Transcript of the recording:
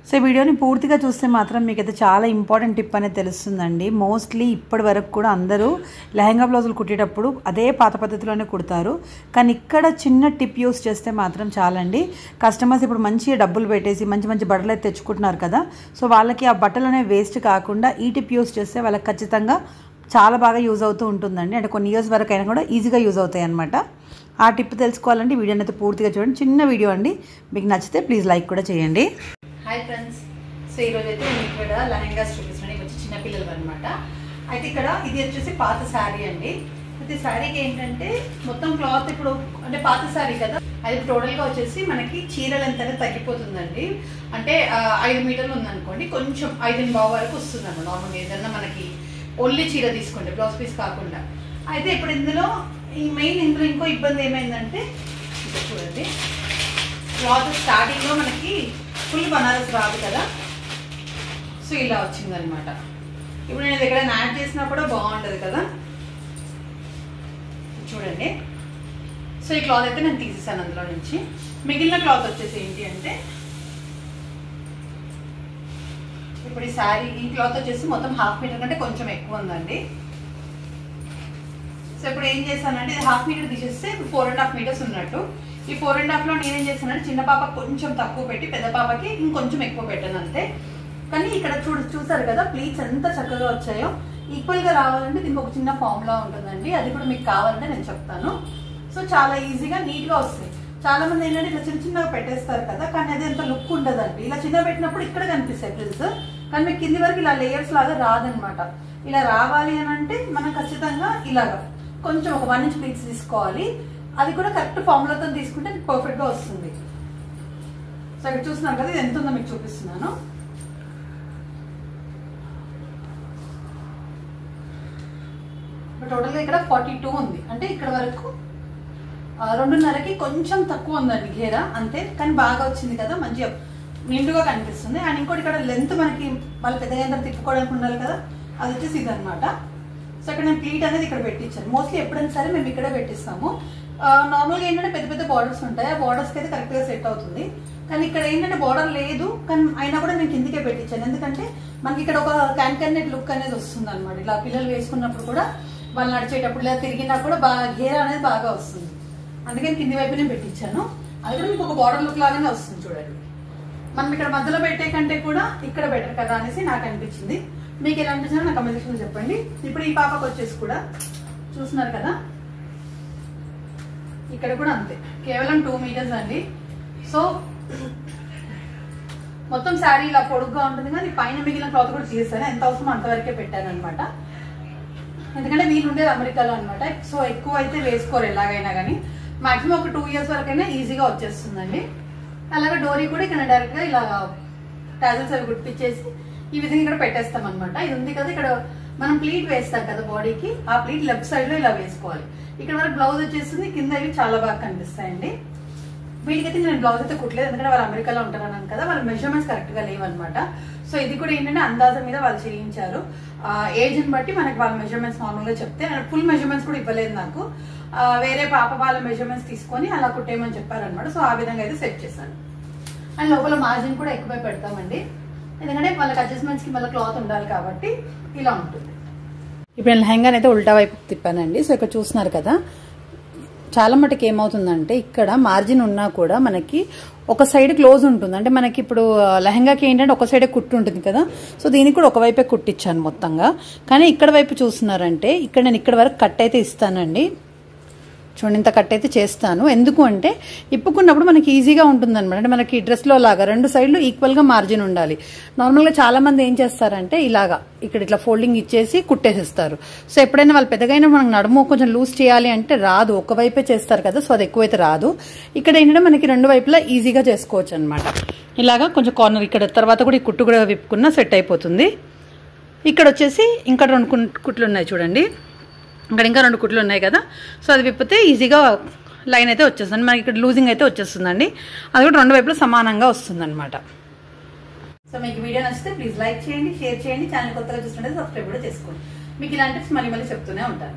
So ఈ వీడియోని పూర్తిగా చూస్తే మాత్రం మీకైతే చాలా ఇంపార్టెంట్ టిప్ అనేది తెలుస్తుందండి. మోస్ట్లీ ఇప్పటి వరకు కూడా అందరూ లెహంగా బ్లౌజులు కుట్టేటప్పుడు అదే పాత పద్ధతిలోనే కుడతారు. కానీ ఇక్కడ చిన్న టిప్ యూస్ చేస్తే మాత్రం చాలండి. కస్టమర్స్ ఇప్పుడు మంచిగా డబ్బులు పెట్టేసి మంచి మంచి బట్టలు అయితే తెచ్చుకుంటున్నారు కదా. సో వాళ్ళకి ఆ బట్టలు అనేవి వేస్ట్ కాకుండా ఈ టిప్ యూస్ చేస్తే వాళ్ళకి ఖచ్చితంగా చాలా బాగా యూజ్ అవుతూ ఉంటుందండి. అంటే కొన్ని ఇయర్స్ వరకు అయినా కూడా ఈజీగా యూజ్ అవుతాయి అన్నమాట. ఆ టిప్ తెలుసుకోవాలంటే వీడియోని అయితే పూర్తిగా చూడండి. చిన్న వీడియో అండి, మీకు నచ్చితే ప్లీజ్ లైక్ కూడా చేయండి. హాయ్ ఫ్రెండ్స్, సో ఈరోజు అయితే నేను ఇక్కడ లెహంగాస్ చూపిస్తున్నాను. ఇవి వచ్చి చిన్నపిల్లలు అనమాట. అయితే ఇక్కడ ఇది వచ్చేసి పాత శారీ అండి. అయితే శారీకి ఏంటంటే మొత్తం క్లాత్ ఇప్పుడు అంటే పాత శారీ కదా, అది టోటల్గా వచ్చేసి మనకి చీర లెంత్ అనేది తగ్గిపోతుందండి. అంటే 5 మీటర్లు ఉందనుకోండి, కొంచెం 5.5 వరకు వస్తుంది అన్నమాట. నార్మల్గా ఏదన్నా మనకి ఓన్లీ చీర తీసుకుంటే బ్లౌజ్ పీస్ కాకుండా. అయితే ఇప్పుడు ఇందులో ఇందులో ఇంకో ఇబ్బంది ఏమైందంటే ఇక్కడ చూడండి, క్లాత్ స్టార్టింగ్లో మనకి ఫుల్ బనారస్ రాదు కదా. సో ఇలా వచ్చిందనమాట. ఇప్పుడు నేను దగ్గర యాడ్ చేసినా కూడా బాగుంటుంది కదా, చూడండి. సో ఈ క్లాత్ అయితే నేను తీసేసాను అందులో నుంచి. మిగిలిన క్లాత్ వచ్చేసి ఏంటి అంటే ఇప్పుడు ఈ శారీ ఈ క్లాత్ వచ్చేసి మొత్తం 1/2 మీటర్ కంటే కొంచెం ఎక్కువ ఉందండి. సో ఇప్పుడు ఏం చేశానంటే ఇది 1/2 మీటర్ తీసేస్తే 4.5 మీటర్స్ ఉన్నట్టు. ఈ 4.5లో నేనేం చేశానంటే చిన్న పాప కొంచెం తక్కువ పెట్టి పెద్ద పాపకి ఇంకొంచెం ఎక్కువ పెట్టాను అంతే. కానీ ఇక్కడ చూసారు కదా ప్లీట్స్ ఎంత చక్కగా వచ్చాయో. ఈక్వల్గా రావాలంటే దీనికి ఒక చిన్న ఫార్ములా ఉంటుందండి, అది కూడా మీకు కావాలంటే నేను చెప్తాను. సో చాలా ఈజీగా నీట్గా వస్తాయి. చాలా మంది ఏంటంటే ఇట్లా చిన్న చిన్నగా పెట్టేస్తారు కదా, కానీ అది ఎంత లుక్ ఉండదండి. ఇలా చిన్న పెట్టినప్పుడు ఇక్కడ కనిపిస్తాయి ఫ్రిల్స్, కానీ మీకు కింది వరకు ఇలా లేయర్స్ లాగా రాదనమాట. ఇలా రావాలి అని అంటే మనం ఖచ్చితంగా ఇలాగా కొంచెం ఒక 1 ఇంచ్ ప్లీట్స్ తీసుకోవాలి. అది కూడా కరెక్ట్ ఫార్ములాతో తీసుకుంటే పర్ఫెక్ట్గా వస్తుంది. సో ఇక్కడ చూస్తున్నాను కదా, ఇది ఎంత ఉందో మీకు చూపిస్తున్నాను. టోటల్గా ఇక్కడ 42 ఉంది. అంటే ఇక్కడ వరకు 2.5కి కొంచెం తక్కువ ఉందండి ఘేరా అంతే. కానీ బాగా వచ్చింది కదా, మంచిగా నిండుగా కనిపిస్తుంది. అండ్ ఇంకోటి ఇక్కడ లెంత్ మనకి వాళ్ళు పెద్దగా తిప్పుకోవడానికి ఉండాలి కదా, అది వచ్చేసి ఇది అనమాట. సో ఇక్కడ నేను ప్లీట్ అనేది ఇక్కడ పెట్టించాను. మోస్ట్లీ ఎప్పుడైనా సరే మేము ఇక్కడే పెట్టిస్తాము. నార్మల్గా ఏంటంటే పెద్ద పెద్ద బార్డర్స్ ఉంటాయి, ఆ బార్డర్స్కి అయితే కరెక్ట్గా సెట్ అవుతుంది. కానీ ఇక్కడ ఏంటంటే బార్డర్ లేదు, కానీ అయినా కూడా నేను కిందికే పెట్టించాను. ఎందుకంటే మనకి ఇక్కడ ఒక క్యాన్ లుక్ అనేది వస్తుంది అనమాట. ఇలా పిల్లలు వేసుకున్నప్పుడు కూడా వాళ్ళు నడిచేటప్పుడు ఇలా తిరిగినా కూడా బాగా ఘేరా అనేది బాగా వస్తుంది. అందుకని కింది వైపు నేను పెట్టించాను. అది కూడా మీకు ఒక బార్డర్ లుక్ లాగానే వస్తుంది చూడండి. మనం ఇక్కడ మధ్యలో పెట్టే కంటే కూడా ఇక్కడ బెటర్ కదా అనేసి నాకు అనిపించింది. మీకు ఎలా అనిపించిందో నాకు కమెంట్ సెక్షన్లో చెప్పండి. ఇప్పుడు ఈ పాపకు వచ్చేసి కూడా చూస్తున్నారు కదా, ఇక్కడ కూడా అంతే, కేవలం 2 మీటర్స్ అండి. సో మొత్తం శారీ ఇలా పొడుగ్గా ఉంటుంది, కానీ పైన మిగిలిన క్లాత్ కూడా తీసేసాను. ఎంత అవసరమో అంతవరకే పెట్టాను అనమాట. ఎందుకంటే వీళ్ళు ఉండేది అమెరికాలో అనమాట. సో ఎక్కువ అయితే వేసుకోరు ఎలాగైనా కానీ. మాక్సిమం ఒక 2 ఇయర్స్ వరకైనా ఈజీగా వచ్చేస్తుందండి. అలాగే డోరీ కూడా ఇక్కడ డైరెక్ట్గా ఇలా టాజల్స్ అవి గుర్తించేసి ఈ విధంగా ఇక్కడ పెట్టేస్తాం అనమాట. ఇది ఉంది కదా, ఇక్కడ మనం ప్లీట్ వేస్తాం కదా బాడీకి, ఆ ప్లీట్ లెఫ్ట్ సైడ్ లో ఇలా వేసుకోవాలి. ఇక్కడ వరకు బ్లౌజ్ వచ్చేస్తుంది, కింద ఇవి చాలా బాగా కనిపిస్తాయండి. వీటికైతే నేను బ్లౌజ్ అయితే కుట్టలేదు, ఎందుకంటే వాళ్ళు అమెరికాలో ఉంటారన్నాను కదా, వాళ్ళ మెజర్మెంట్స్ కరెక్ట్ గా లేవన్నమాట. సో ఇది కూడా ఏంటంటే అందాజ మీద వాళ్ళు చేయించారు. ఏజ్ ని బట్టి మనకి వాళ్ళ మెజర్మెంట్స్ నార్మల్ గా చెప్తే, ఫుల్ మెజర్మెంట్స్ కూడా ఇవ్వలేదు నాకు. వేరే పాప వాళ్ళ మెజర్మెంట్స్ తీసుకొని అలా కుట్టేయమని చెప్పారనమాట. సో ఆ విధంగా అయితే సెట్ చేశాను. అండ్ లోపల మార్జిన్ కూడా ఎక్కువే పెడతామండి, ఎందుకంటే వాళ్ళకి అడ్జస్ట్మెంట్స్ కి మళ్ళీ క్లాత్ ఉండాలి కాబట్టి ఇలా ఉంటుంది. ఇప్పుడు నేను లెహంగాని అయితే ఉల్టా వైపు తిప్పానండి. సో ఇక్కడ చూస్తున్నారు కదా, చాలా మటుకు ఏమవుతుందంటే ఇక్కడ మార్జిన్ ఉన్నా కూడా మనకి ఒక సైడ్ క్లోజ్ ఉంటుంది. అంటే మనకి ఇప్పుడు లెహంగాకి ఏంటంటే ఒక సైడే కుట్టు ఉంటుంది కదా, సో దీనికి కూడా ఒకవైపే కుట్టించాను మొత్తంగా. కానీ ఇక్కడ వైపు చూస్తున్నారంటే ఇక్కడ నేను ఇక్కడ వరకు కట్ అయితే ఇస్తానండి. చూడండి, ఇంత కట్ అయితే చేస్తాను. ఎందుకు అంటే ఇప్పుకున్నప్పుడు మనకి ఈజీగా ఉంటుంది అనమాట. అంటే మనకి డ్రెస్లో లాగా 2 సైడ్లు ఈక్వల్గా మార్జిన్ ఉండాలి. నార్మల్గా చాలా మంది ఏం చేస్తారంటే ఇలాగా ఇక్కడ ఇట్లా ఫోల్డింగ్ ఇచ్చేసి కుట్టేసేస్తారు. సో ఎప్పుడైనా వాళ్ళు పెద్దగైనా మనకు నడుము కొంచెం లూజ్ చేయాలి అంటే రాదు, ఒకవైపే చేస్తారు కదా, సో అది ఎక్కువైతే రాదు. ఇక్కడ ఏంటంటే మనకి 2 వైపులా ఈజీగా చేసుకోవచ్చు అనమాట. ఇలాగా కొంచెం కార్నర్ ఇక్కడ తర్వాత కూడా ఈ కుట్టు కూడా విప్పుకున్నా సెట్ అయిపోతుంది. ఇక్కడ వచ్చేసి ఇంకా 2 కుట్లు ఉన్నాయి చూడండి, ఇక్కడ ఇంకా 2 కుట్లు ఉన్నాయి కదా. సో అది విప్పితే ఈజీగా లైన్ అయితే వచ్చేస్తుంది. మనకి ఇక్కడ లూజింగ్ అయితే వచ్చేస్తుందండి. అది కూడా 2 వైపులా సమానంగా వస్తుంది అనమాట. సో మీకు వీడియో నచ్చితే ప్లీజ్ లైక్ చేయండి, షేర్ చేయండి. ఛానల్ కొత్తగా చూస్తుంటే సబ్స్క్రైబ్ కూడా చేసుకోండి. మీకు ఇలాంటి టిప్స్ మళ్ళీ చెప్తూనే ఉంటాను.